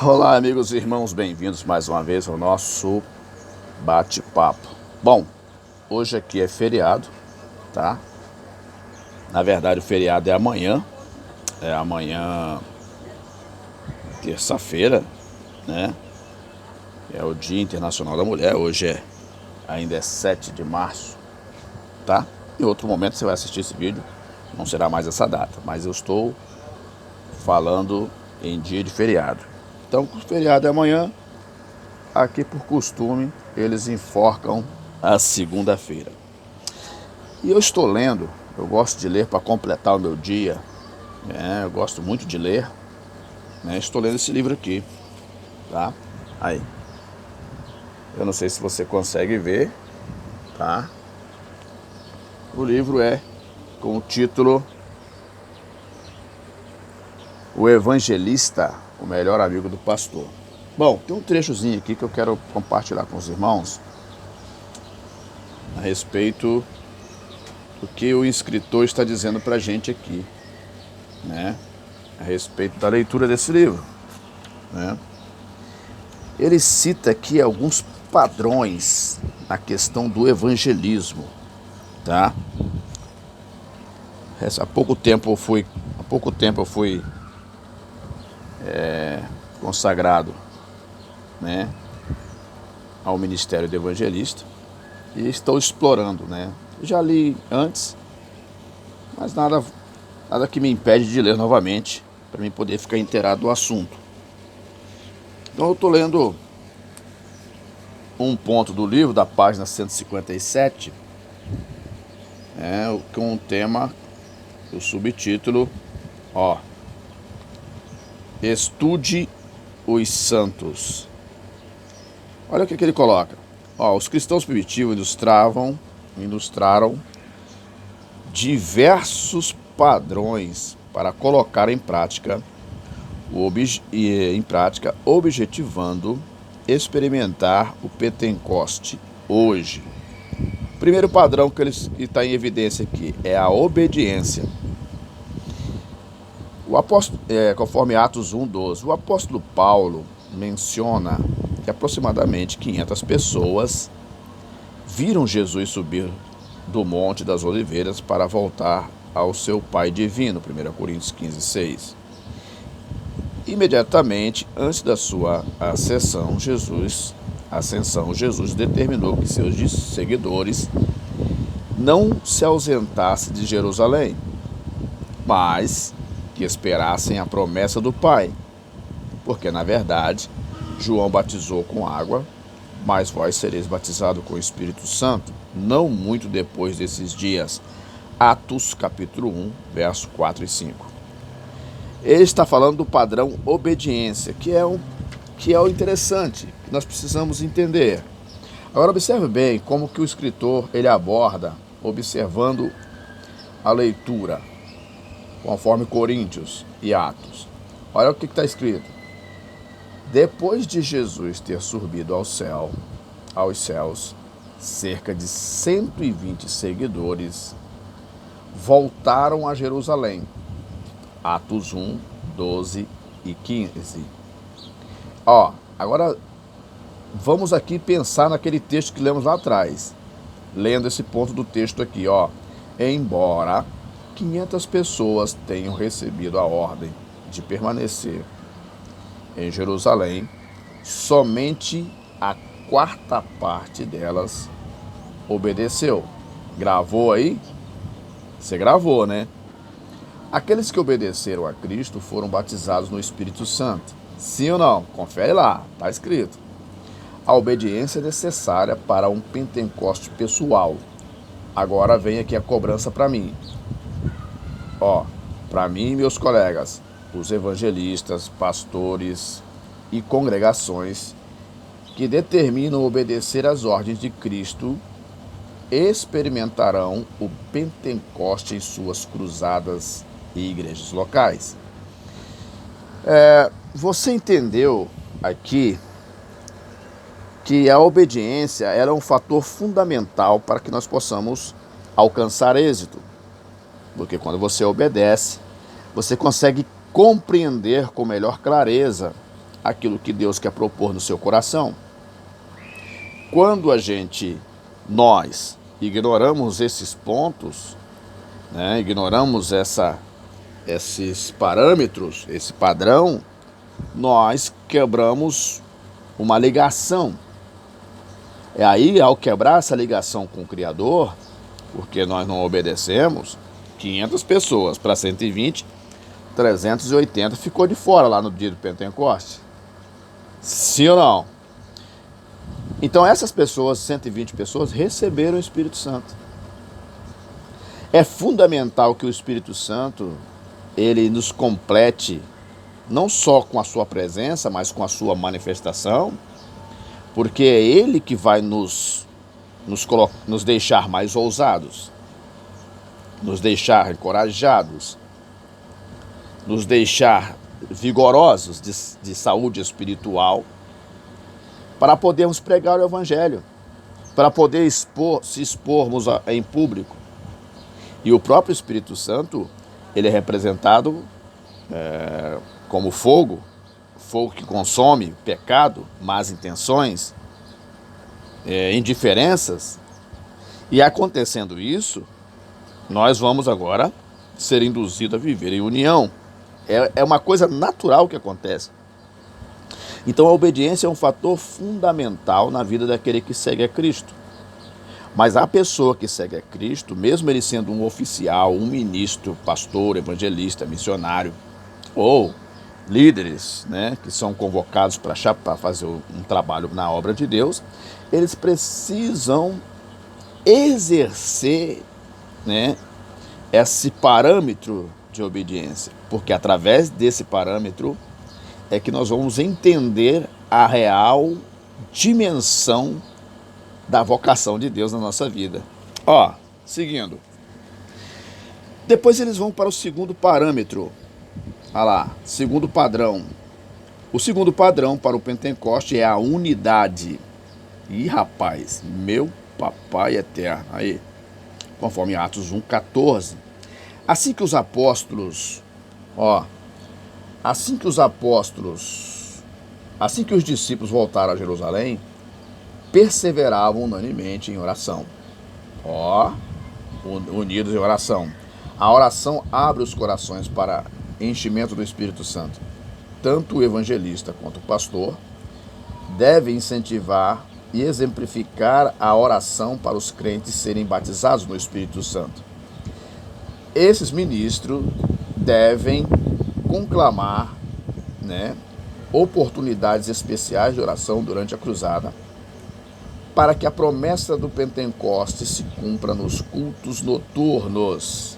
Olá, amigos e irmãos, bem-vindos mais uma vez ao nosso bate-papo. Bom, hoje aqui é feriado, tá? Na verdade, o feriado é amanhã, terça-feira, né? É o Dia Internacional da Mulher, ainda é 7 de março, tá? Em outro momento você vai assistir esse vídeo, não será mais essa data, mas eu estou falando em dia de feriado. Então, o feriado é amanhã. Aqui, por costume, eles enforcam a segunda-feira. E eu estou lendo, eu gosto de ler para completar o meu dia, né? Eu gosto muito de ler, né? Estou lendo esse livro aqui, tá? Aí, eu não sei se você consegue ver, tá? O livro é com o título O Evangelista, o Melhor Amigo do Pastor. Bom, tem um trechozinho aqui que eu quero compartilhar com os irmãos a respeito do que o escritor está dizendo para a gente aqui, né? A respeito da leitura desse livro, né? Ele cita aqui alguns padrões na questão do evangelismo, tá? Há pouco tempo eu fui consagrado, né, ao Ministério de Evangelista e estou explorando, né? Já li antes, mas nada que me impede de ler novamente para mim poder ficar inteirado do assunto. Então eu estou lendo um ponto do livro, da página 157, com o tema, o subtítulo, Estude os Santos. Olha o que ele coloca. Os cristãos primitivos ilustraram diversos padrões para colocar em prática, objetivando experimentar o Pentecoste hoje. O primeiro padrão que está em evidência aqui é a obediência. Conforme Atos 1:12, o apóstolo Paulo menciona que aproximadamente 500 pessoas viram Jesus subir do Monte das Oliveiras para voltar ao seu Pai divino, 1 Coríntios 15:6. Imediatamente antes da sua ascensão, Jesus determinou que seus seguidores não se ausentassem de Jerusalém, mas que esperassem a promessa do Pai, porque na verdade João batizou com água, mas vós sereis batizados com o Espírito Santo, não muito depois desses dias. Atos capítulo 1, verso 4 e 5. Ele está falando do padrão obediência, que é o interessante, que nós precisamos entender. Agora observe bem como que o escritor ele aborda, observando a leitura, conforme Coríntios e Atos. Olha o que está escrito. Depois de Jesus ter subido aos céus, cerca de 120 seguidores voltaram a Jerusalém. Atos 1, 12 e 15. Agora vamos aqui pensar naquele texto que lemos lá atrás. Lendo esse ponto do texto aqui, Embora 500 pessoas tenham recebido a ordem de permanecer em Jerusalém, somente a quarta parte delas obedeceu. Gravou aí? Você gravou, né? Aqueles que obedeceram a Cristo foram batizados no Espírito Santo. Sim ou não? Confere lá, está escrito. A obediência é necessária para um Pentecoste pessoal. Agora vem aqui a cobrança para mim. Para mim e meus colegas, os evangelistas, pastores e congregações que determinam obedecer às ordens de Cristo experimentarão o Pentecoste em suas cruzadas e igrejas locais. Você entendeu aqui que a obediência é um fator fundamental para que nós possamos alcançar êxito. Porque quando você obedece, você consegue compreender com melhor clareza aquilo que Deus quer propor no seu coração. Quando nós ignoramos esses pontos, né, ignoramos esses parâmetros, esse padrão, nós quebramos uma ligação. É aí, ao quebrar essa ligação com o Criador, porque nós não obedecemos, 500 pessoas para 120, 380 ficou de fora lá no dia do Pentecoste. Sim ou não? Então essas pessoas, 120 pessoas, receberam o Espírito Santo. É fundamental que o Espírito Santo, ele nos complete, não só com a sua presença, mas com a sua manifestação, porque é ele que vai nos deixar mais ousados, nos deixar encorajados, nos deixar vigorosos de saúde espiritual, para podermos pregar o Evangelho, para poder se expormos em público. E o próprio Espírito Santo, ele é representado como fogo que consome pecado, más intenções, indiferenças. E acontecendo isso, nós vamos agora ser induzidos a viver em união. É uma coisa natural que acontece. Então a obediência é um fator fundamental na vida daquele que segue a Cristo. Mas a pessoa que segue a Cristo, mesmo ele sendo um oficial, um ministro, pastor, evangelista, missionário, ou líderes, né, que são convocados para fazer um trabalho na obra de Deus, eles precisam exercer, né, esse parâmetro de obediência, porque através desse parâmetro é que nós vamos entender a real dimensão da vocação de Deus na nossa vida. Seguindo. Depois eles vão para o segundo parâmetro. Olha lá, segundo padrão. O segundo padrão para o Pentecoste é a unidade. Ih, rapaz, meu papai eterno. Aí, conforme Atos 1:14. Assim que os discípulos voltaram a Jerusalém, perseveravam unanimemente em oração. Unidos em oração. A oração abre os corações para enchimento do Espírito Santo. Tanto o evangelista quanto o pastor devem incentivar e exemplificar a oração para os crentes serem batizados no Espírito Santo. Esses ministros devem conclamar, né, oportunidades especiais de oração durante a cruzada, para que a promessa do Pentecoste se cumpra nos cultos noturnos,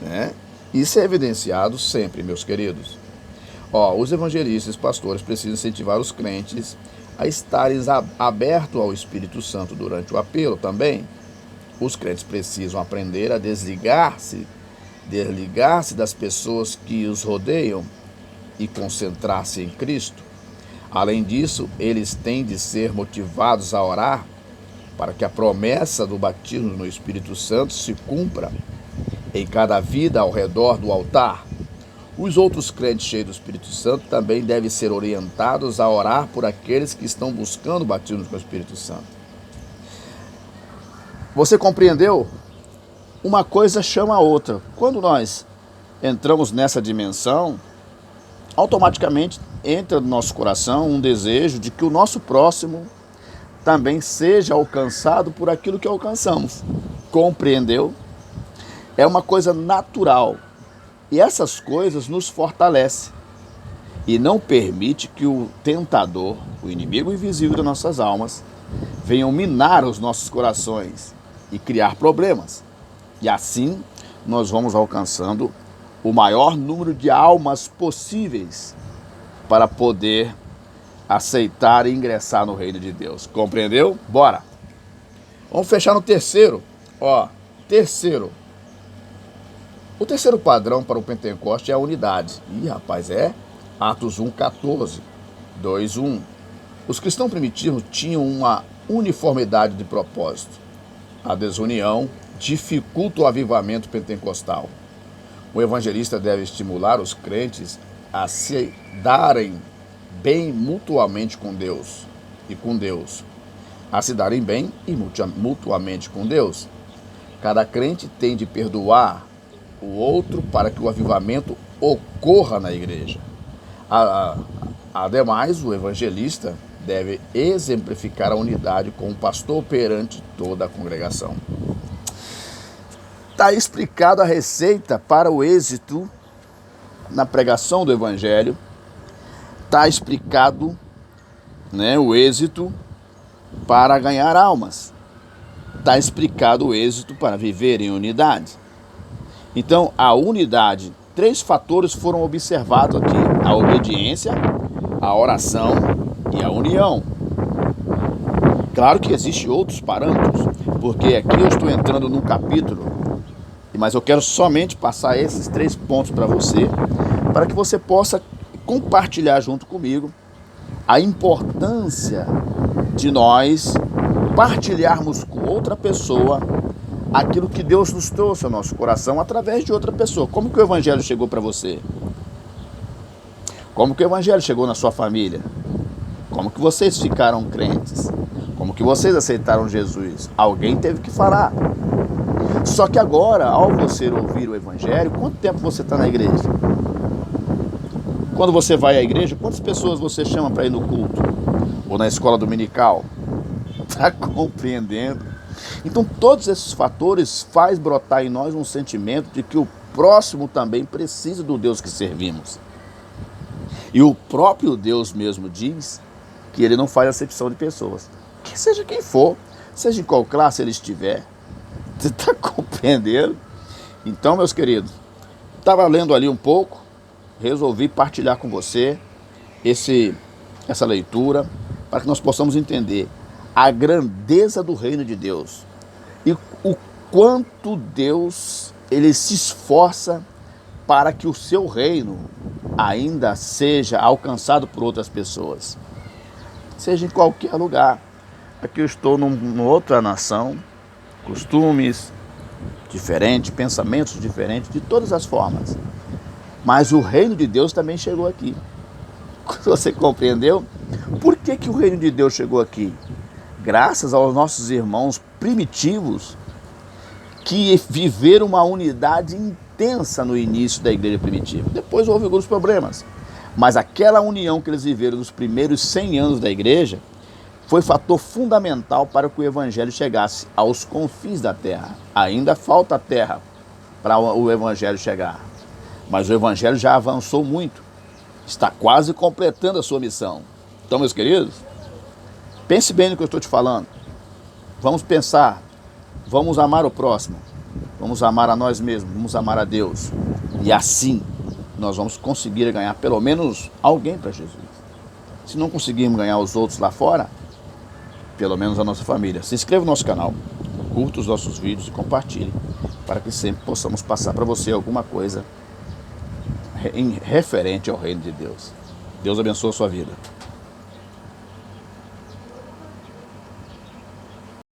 né? Isso é evidenciado sempre, meus queridos. Os evangelistas e pastores precisam incentivar os crentes a estarem abertos ao Espírito Santo durante o apelo também. Os crentes precisam aprender a desligar-se das pessoas que os rodeiam e concentrar-se em Cristo. Além disso, eles têm de ser motivados a orar para que a promessa do batismo no Espírito Santo se cumpra em cada vida ao redor do altar. Os outros crentes cheios do Espírito Santo também devem ser orientados a orar por aqueles que estão buscando o batismo com o Espírito Santo. Você compreendeu? Uma coisa chama a outra. Quando nós entramos nessa dimensão, automaticamente entra no nosso coração um desejo de que o nosso próximo também seja alcançado por aquilo que alcançamos. Compreendeu? É uma coisa natural. E essas coisas nos fortalecem e não permite que o tentador, o inimigo invisível das nossas almas, venham minar os nossos corações e criar problemas. E assim nós vamos alcançando o maior número de almas possíveis para poder aceitar e ingressar no reino de Deus. Compreendeu? Bora! Vamos fechar no terceiro. Terceiro. O terceiro padrão para o Pentecoste é a unidade. Atos 1:14, 2:1. Os cristãos primitivos tinham uma uniformidade de propósito. A desunião dificulta o avivamento pentecostal. O evangelista deve estimular os crentes a se darem bem mutuamente com Deus e com Deus, a se darem bem e mutuamente com Deus. Cada crente tem de perdoar o outro para que o avivamento ocorra na igreja. Ademais, o evangelista deve exemplificar a unidade com o pastor perante toda a congregação. Está explicada a receita para o êxito na pregação do evangelho. Está explicado, o êxito para ganhar almas. Está explicado o êxito para viver em unidade. Então, a unidade, 3 fatores foram observados aqui: a obediência, a oração e a união. Claro que existem outros parâmetros, porque aqui eu estou entrando num capítulo, mas eu quero somente passar esses 3 pontos para você, para que você possa compartilhar junto comigo a importância de nós partilharmos com outra pessoa aquilo que Deus nos trouxe ao nosso coração através de outra pessoa. Como que o evangelho chegou para você? Como que o evangelho chegou na sua família? Como que vocês ficaram crentes? Como que vocês aceitaram Jesus? Alguém teve que falar. Só que agora, ao você ouvir o evangelho, quanto tempo você está na igreja? Quando você vai à igreja, quantas pessoas você chama para ir no culto? Ou na escola dominical? Está compreendendo? Então, todos esses fatores fazem brotar em nós um sentimento de que o próximo também precisa do Deus que servimos. E o próprio Deus mesmo diz que ele não faz acepção de pessoas. Que seja quem for, seja em qual classe ele estiver. Você está compreendendo? Então, meus queridos, estava lendo ali um pouco, resolvi partilhar com você essa leitura, para que nós possamos entender a grandeza do reino de Deus e o quanto Deus ele se esforça para que o seu reino ainda seja alcançado por outras pessoas, seja em qualquer lugar. Aqui eu estou numa outra nação, costumes diferentes, pensamentos diferentes, de todas as formas, mas o reino de Deus também chegou aqui. Você compreendeu? Por que o reino de Deus chegou aqui? Graças aos nossos irmãos primitivos que viveram uma unidade intensa no início da igreja primitiva. Depois houve alguns problemas, mas aquela união que eles viveram nos primeiros 100 anos da igreja foi fator fundamental para que o evangelho chegasse aos confins da terra. Ainda falta terra para o evangelho chegar, mas o evangelho já avançou muito, está quase completando a sua missão. Então, meus queridos, pense bem no que eu estou te falando. Vamos pensar, vamos amar o próximo, vamos amar a nós mesmos, vamos amar a Deus. E assim nós vamos conseguir ganhar pelo menos alguém para Jesus. Se não conseguirmos ganhar os outros lá fora, pelo menos a nossa família. Se inscreva no nosso canal, curta os nossos vídeos e compartilhe, para que sempre possamos passar para você alguma coisa referente ao reino de Deus. Deus abençoe a sua vida.